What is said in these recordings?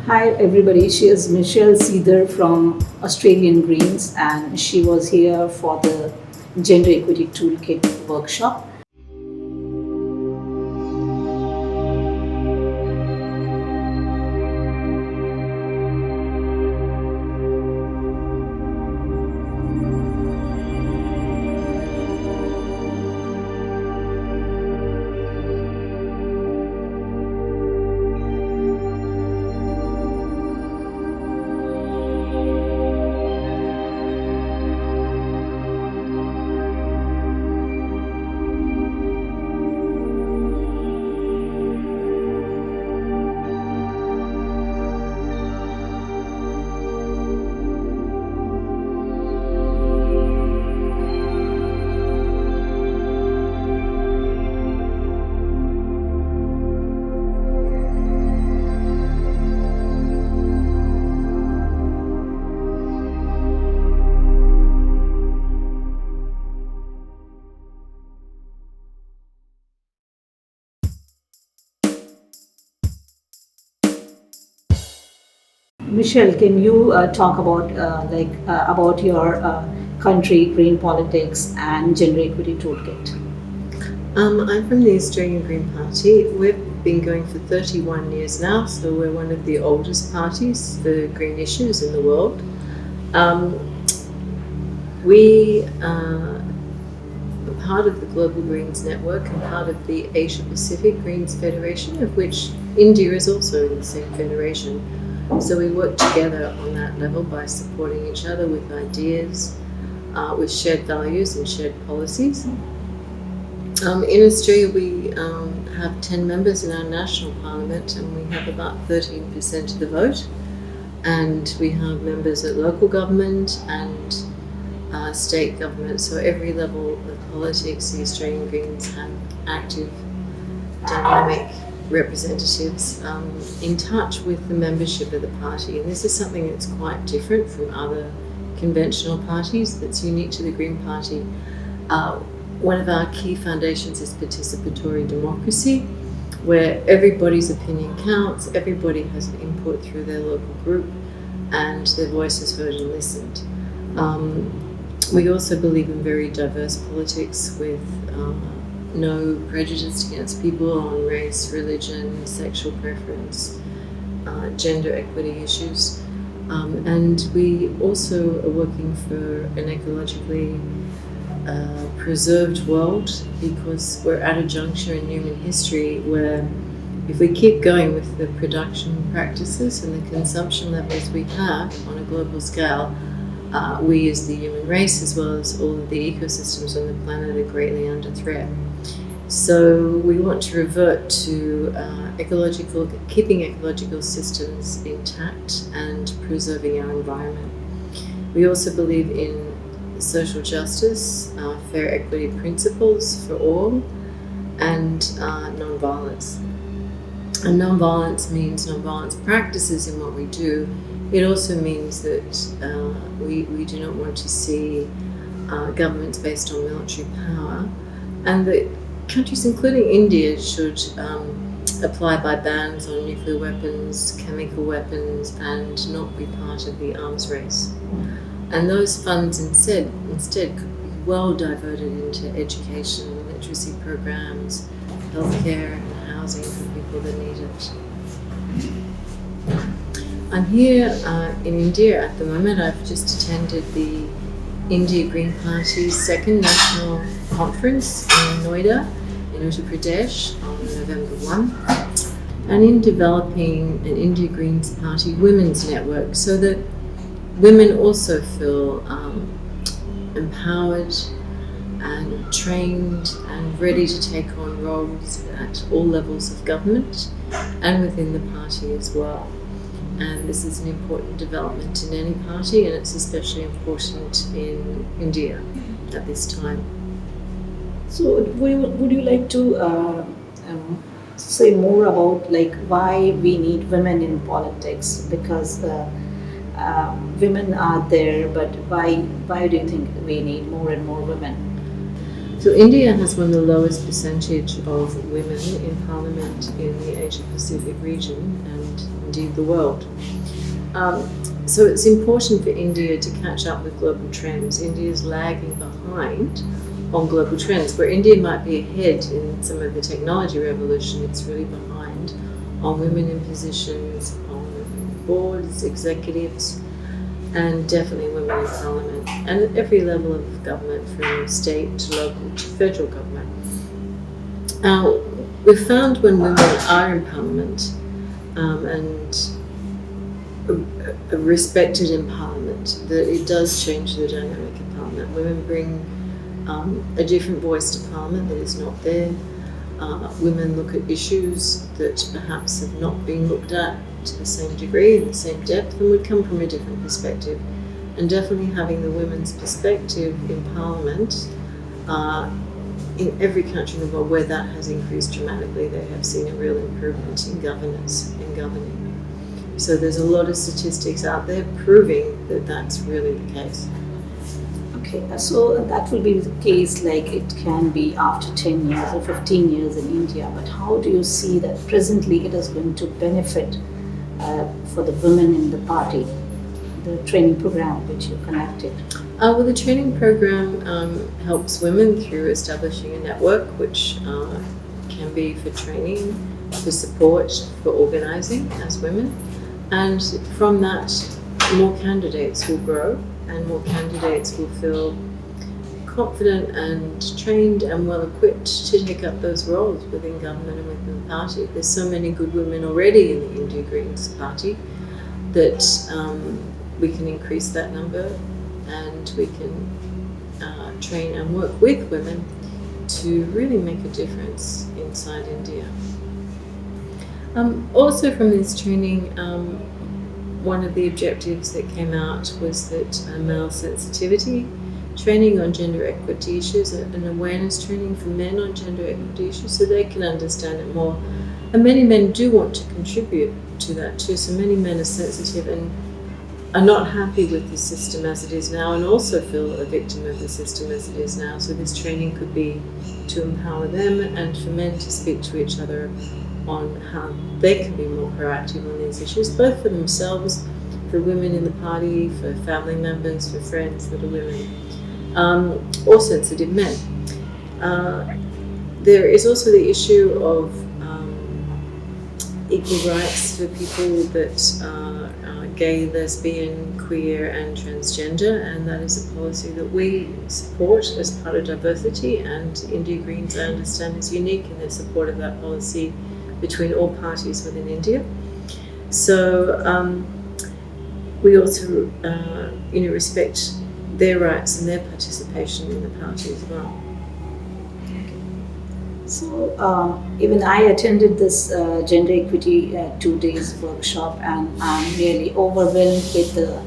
Hi everybody, she is Michelle Sheather from Australian Greens and she was here for the Gender Equity Toolkit workshop. Michelle, can you talk about your country, green politics, and gender equity toolkit? I'm from the Australian Green Party. We've been going for 31 years now, so we're one of the oldest parties for green issues in the world. We are part of the Global Greens Network and part of the Asia Pacific Greens Federation, of which India is also in the same federation. So we work together on that level by supporting each other with ideas, with shared values and shared policies. In Australia, we have 10 members in our national parliament and we have about 13% of the vote. And we have members at local government and state government. So every level of politics, the Australian Greens have active, dynamic representatives in touch with the membership of the party. And this is something that's quite different from other conventional parties that's unique to the Green Party. One of our key foundations is participatory democracy, where everybody's opinion counts, everybody has an input through their local group, and their voice is heard and listened. We also believe in very diverse politics with no prejudice against people on race, religion, sexual preference, gender equity issues. And we also are working for an ecologically preserved world, because we're at a juncture in human history where if we keep going with the production practices and the consumption levels we have on a global scale, we as the human race, as well as all of the ecosystems on the planet, are greatly under threat. So we want to revert to keeping ecological systems intact and preserving our environment. We also believe in social justice, fair equity principles for all, and non-violence. And non-violence means non-violence practices in what we do. It also means that we do not want to see governments based on military power, and that countries, including India, should apply by bans on nuclear weapons, chemical weapons, and not be part of the arms race. And those funds instead could be well diverted into education, literacy programs, healthcare and housing for people that need it. I'm here in India at the moment. I've just attended the India Green Party's second national conference in Noida, in Uttar Pradesh, on November 1, and in developing an India Greens Party women's network so that women also feel empowered and trained and ready to take on roles at all levels of government and within the party as well. And this is an important development in any party, and it's especially important in India at this time. So, would you like to say more about why we need women in politics? Because women are there, but why do you think we need more and more women? So India has one of the lowest percentage of women in parliament in the Asia Pacific region and indeed the world. So it's important for India to catch up with global trends. India is lagging behind on global trends. Where India might be ahead in some of the technology revolution, it's really behind on women in positions, on boards, executives, and definitely women in parliament, and at every level of government, from state to local to federal government. We've found when women are in parliament and are respected in parliament, that it does change the dynamic of parliament. Women bring a different voice to parliament that is not there. Women look at issues that perhaps have not been looked at to the same degree, in the same depth, and would come from a different perspective. And definitely having the women's perspective in parliament, in every country in the world where that has increased dramatically, they have seen a real improvement in governance and governing. So there's a lot of statistics out there proving that that's really the case. Okay, so that will be the case, like it can be after 10 years or 15 years in India, but how do you see that presently it is going to benefit for the women in the party, the training program which you conducted? Well, the training program helps women through establishing a network, which can be for training, for support, for organising as women. And from that, more candidates will grow and more candidates will feel confident and trained and well equipped to take up those roles within government and within the party. There's so many good women already in the India Greens party that we can increase that number, and we can train and work with women to really make a difference inside India. Also from this training, one of the objectives that came out was that male sensitivity training on gender equity issues, an awareness training for men on gender equity issues, so they can understand it more. And many men do want to contribute to that too, so many men are sensitive and are not happy with the system as it is now, and also feel a victim of the system as it is now. So this training could be to empower them and for men to speak to each other on how they can be more proactive on these issues, both for themselves, for women in the party, for family members, for friends that are women, or sensitive men. There is also the issue of equal rights for people that are gay, lesbian, queer and transgender, and that is a policy that we support as part of diversity, and India Greens, I understand, is unique in their support of that policy between all parties within India. So we also respect their rights and their participation in the party as well. So even I attended this gender equity 2 days workshop, and I'm really overwhelmed with the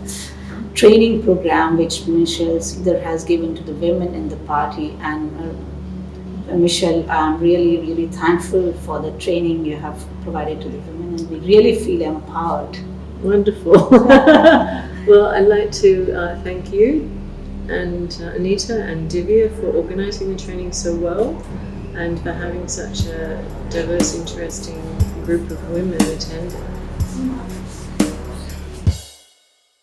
training program which Michelle Sheather has given to the women in the party. And Michelle, I'm really, really thankful for the training you have provided to the women, and we really feel empowered. Wonderful. Well, I'd like to thank you and Anita and Divya for organising the training so well, and for having such a diverse, interesting group of women attend.